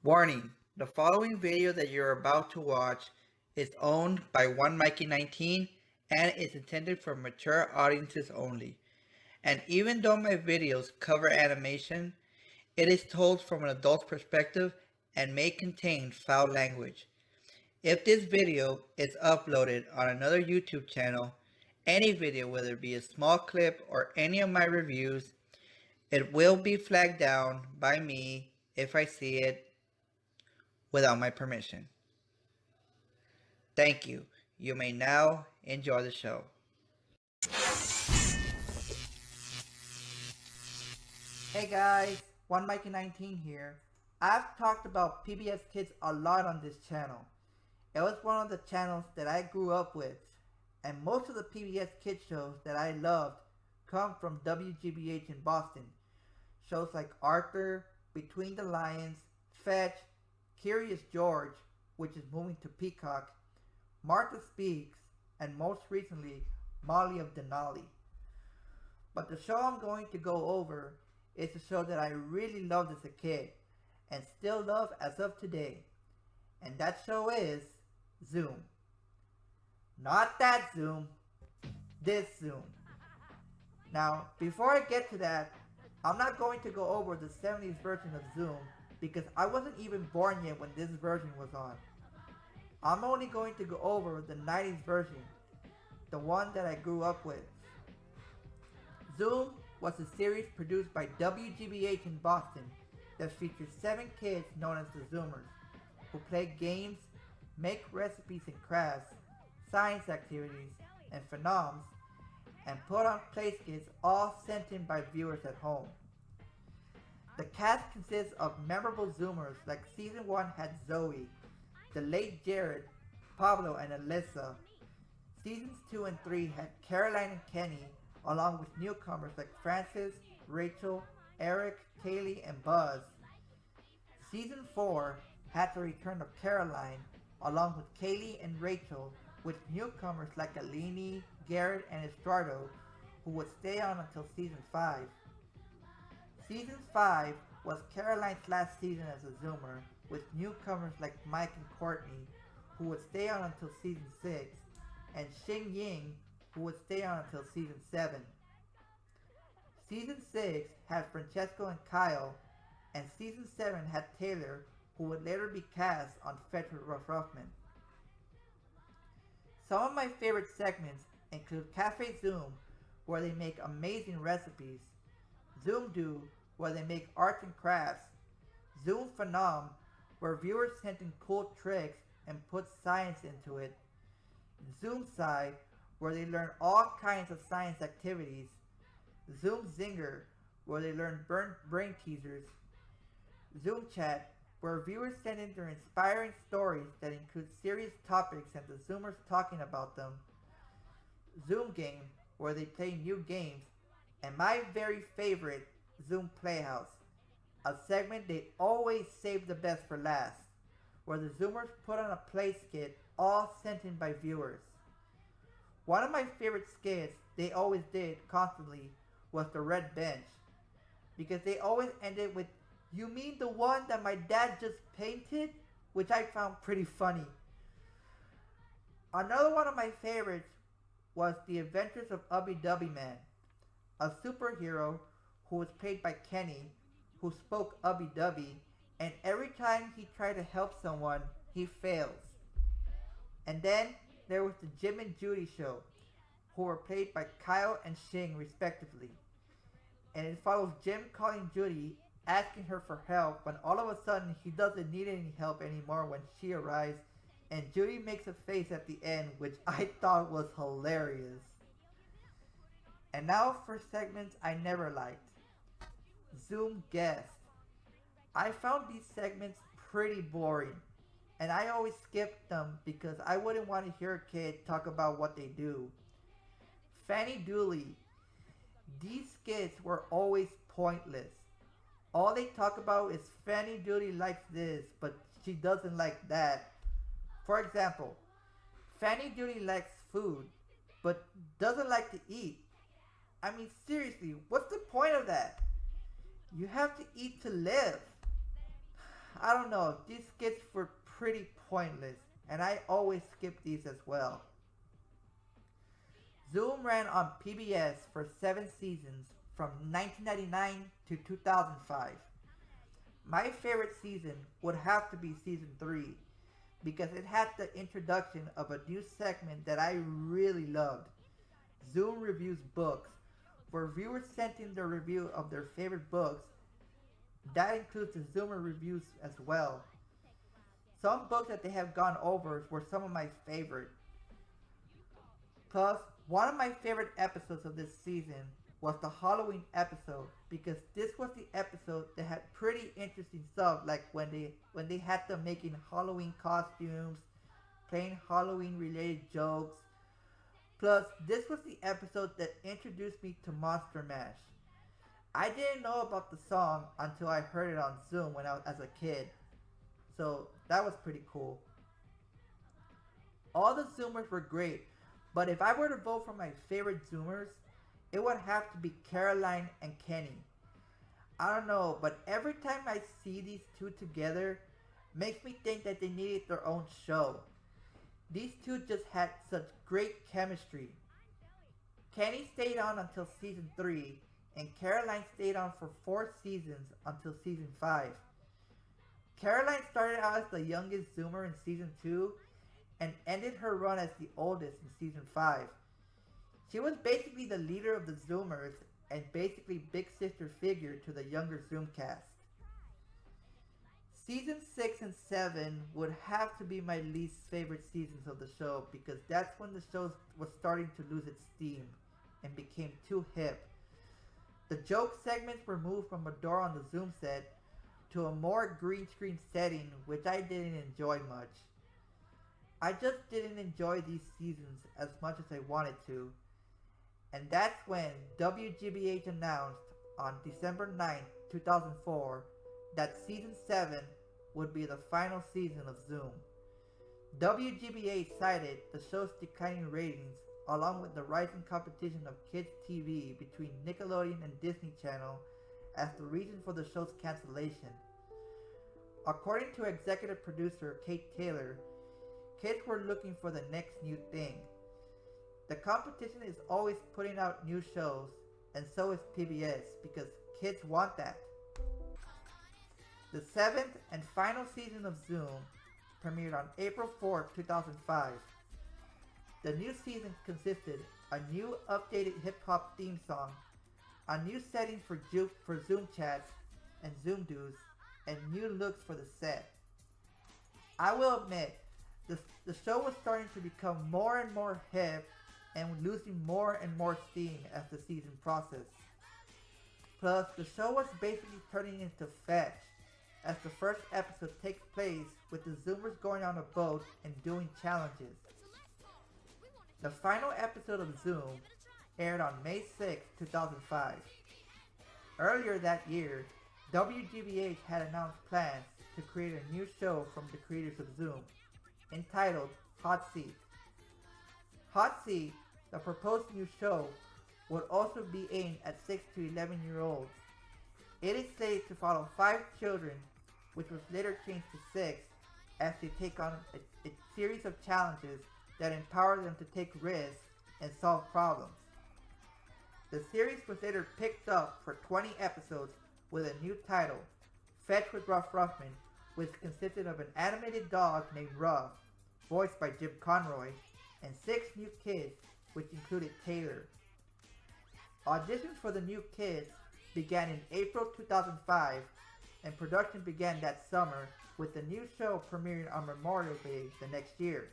Warning, the following video that you're about to watch is owned by 1mikie19 and is intended for mature audiences only. And even though my videos cover animation, it is told from an adult's perspective and may contain foul language. If this video is uploaded on another YouTube channel, any video, whether it be a small clip or any of my reviews, it will be flagged down by me if I see it without my permission. Thank you. You may now enjoy the show. Hey guys, 1mikie19 here. I've talked about PBS Kids a lot on this channel. It was one of the channels that I grew up with, and most of the PBS Kids shows that I loved come from WGBH in Boston. Shows like Arthur, Between the Lions, Fetch, Curious George, which is moving to Peacock, Martha Speaks, and most recently, Molly of Denali. But the show I'm going to go over is a show that I really loved as a kid, and still love as of today. And that show is Zoom. Not that Zoom, this Zoom. Now, before I get to that, I'm not going to go over the 70s version of Zoom because I wasn't even born yet when this version was on. I'm only going to go over the 90s version, the one that I grew up with. Zoom was a series produced by WGBH in Boston that featured 7 kids known as the Zoomers, who play games, make recipes and crafts, science activities, and phenoms, and put on play skits all sent in by viewers at home. The cast consists of memorable Zoomers like Season 1 had Zoe, the late Jared, Pablo, and Alyssa. Seasons 2 and 3 had Caroline and Kenny, along with newcomers like Francis, Rachel, Eric, Kaylee, and Buzz. Season 4 had the return of Caroline, along with Kaylee and Rachel, with newcomers like Alini, Garrett, and Estrado, who would stay on until Season 5. Season 5 was Caroline's last season as a Zoomer, with newcomers like Mike and Courtney, who would stay on until Season 6, and Xing Ying, who would stay on until Season 7. Season 6 had Francesco and Kyle, and Season 7 had Taylor, who would later be cast on Fetch with Ruff Ruffman. Some of my favorite segments include Cafe Zoom, where they make amazing recipes, Zoom Do, where they make arts and crafts, Zoom Phenom, where viewers send in cool tricks and put science into it, Zoom Sci, where they learn all kinds of science activities, Zoom Zinger, where they learn brain teasers, Zoom Chat, where viewers send in their inspiring stories that include serious topics and the Zoomers talking about them, Zoom Game, where they play new games, and my very favorite, Zoom Playhouse, a segment they always save the best for last, where the Zoomers put on a play skit all sent in by viewers. One of my favorite skits they always did constantly was the Red Bench, because they always ended with, "You mean the one that my dad just painted?" which I found pretty funny. Another one of my favorites was The Adventures of Ubby Dubby Man, a superhero who was played by Kenny, who spoke Ubby Dubby, and every time he tried to help someone, he fails. And then there was the Jim and Judy show, who were played by Kyle and Xing respectively. And it follows Jim calling Judy, asking her for help, when all of a sudden he doesn't need any help anymore when she arrives, and Judy makes a face at the end, which I thought was hilarious. And now for segments I never liked. Zoom Guest. I found these segments pretty boring, and I always skipped them because I wouldn't want to hear a kid talk about what they do. Fanny Dooley. These skits were always pointless. All they talk about is Fanny Dooley likes this, but she doesn't like that. For example, Fanny Dooley likes food, but doesn't like to eat. I mean, seriously, what's the point of that? You have to eat to live. I don't know, these skits were pretty pointless, and I always skip these as well. Zoom ran on PBS for 7 seasons from 1999 to 2005. My favorite season would have to be season 3 because it had the introduction of a new segment that I really loved. Zoom Reviews Books, where viewers sent in their review of their favorite books. That includes the Zoomer reviews as well. Some books that they have gone over were some of my favorite. Plus, one of my favorite episodes of this season was the Halloween episode because this was the episode that had pretty interesting stuff, like when they had them making Halloween costumes, playing Halloween related jokes. Plus, this was the episode that introduced me to Monster Mash. I didn't know about the song until I heard it on Zoom when I was as a kid, so that was pretty cool. All the Zoomers were great, but if I were to vote for my favorite Zoomers, it would have to be Caroline and Kenny. I don't know, but every time I see these two together, makes me think that they needed their own show. These two just had such great chemistry. Kenny stayed on until season 3, and Caroline stayed on for 4 seasons until season 5. Caroline started out as the youngest Zoomer in season 2, and ended her run as the oldest in season 5. She was basically the leader of the Zoomers, and basically big sister figure to the younger Zoomcast. Season 6 and 7 would have to be my least favorite seasons of the show because that's when the show was starting to lose its steam and became too hip. The joke segments were moved from a door on the Zoom set to a more green screen setting, which I didn't enjoy much. I just didn't enjoy these seasons as much as I wanted to. And that's when WGBH announced on December 9th, 2004 that Season 7 would be the final season of Zoom. WGBH cited the show's declining ratings along with the rising competition of kids TV between Nickelodeon and Disney Channel as the reason for the show's cancellation. According to executive producer Kate Taylor, kids were looking for the next new thing. The competition is always putting out new shows, and so is PBS because kids want that. The 7th and final season of Zoom premiered on April 4, 2005. The new season consisted a new updated hip-hop theme song, a new setting for Zoom chats and Zoom dues, and new looks for the set. I will admit, the show was starting to become more and more hip and losing more and more steam as the season processed. Plus, the show was basically turning into fetch, as the first episode takes place with the Zoomers going on a boat and doing challenges. The final episode of Zoom aired on May 6, 2005. Earlier that year, WGBH had announced plans to create a new show from the creators of Zoom, entitled Hot Seat. Hot Seat, the proposed new show, would also be aimed at 6 to 11-year-olds. It is slated to follow 5 children, which was later changed to 6, as they take on a series of challenges that empower them to take risks and solve problems. The series was later picked up for 20 episodes with a new title, Fetch with Ruff Ruffman, which consisted of an animated dog named Ruff, voiced by Jim Conroy, and 6 new kids, which included Taylor. Auditions for the new kids began in April 2005, and production began that summer, with the new show premiering on Memorial Day the next year.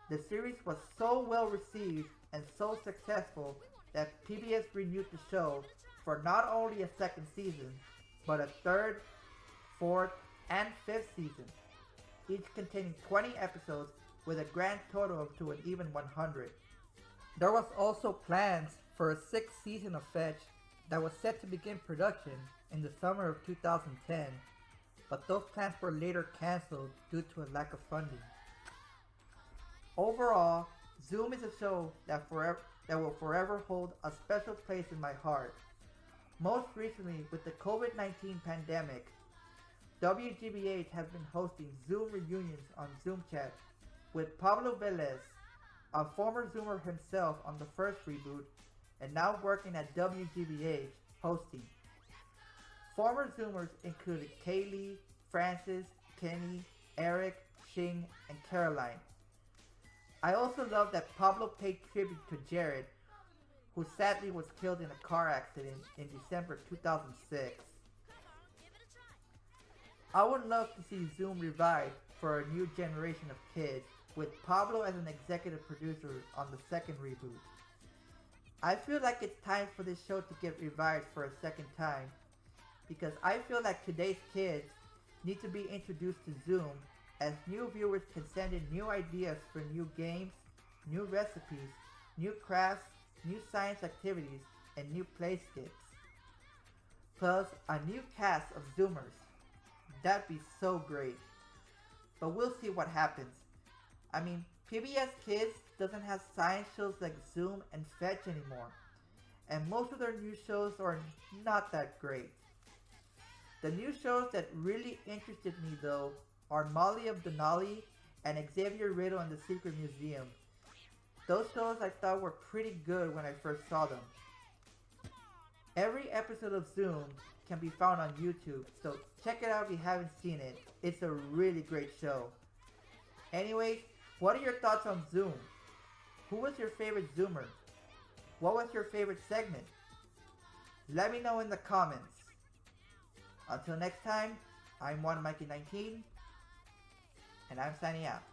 The series was so well received and so successful that PBS renewed the show for not only a second season, but a 3rd, 4th, and 5th season, each containing 20 episodes with a grand total of to an even 100. There was also plans for a 6th season of Fetch that was set to begin production in the summer of 2010, but those plans were later cancelled due to a lack of funding. Overall, Zoom is a show that will forever hold a special place in my heart. Most recently with the COVID-19 pandemic, WGBH has been hosting Zoom reunions on Zoom Chat with Pablo Velez, a former Zoomer himself on the first reboot and now working at WGBH hosting. Former Zoomers included Kaylee, Francis, Kenny, Eric, Shing, and Caroline. I also love that Pablo paid tribute to Jared, who sadly was killed in a car accident in December 2006. I would love to see Zoom revived for a new generation of kids, with Pablo as an executive producer on the second reboot. I feel like it's time for this show to get revived for a second time, because I feel like today's kids need to be introduced to Zoom, as new viewers can send in new ideas for new games, new recipes, new crafts, new science activities, and new play skips. Plus, a new cast of Zoomers. That'd be so great. But we'll see what happens. I mean, PBS Kids doesn't have science shows like Zoom and Fetch anymore, and most of their new shows are not that great. The new shows that really interested me though are Molly of Denali and Xavier Riddle and the Secret Museum. Those shows I thought were pretty good when I first saw them. Every episode of Zoom can be found on YouTube, so check it out if you haven't seen it. It's a really great show. Anyways, what are your thoughts on Zoom? Who was your favorite Zoomer? What was your favorite segment? Let me know in the comments. Until next time, I'm 1mikie19, and I'm signing out.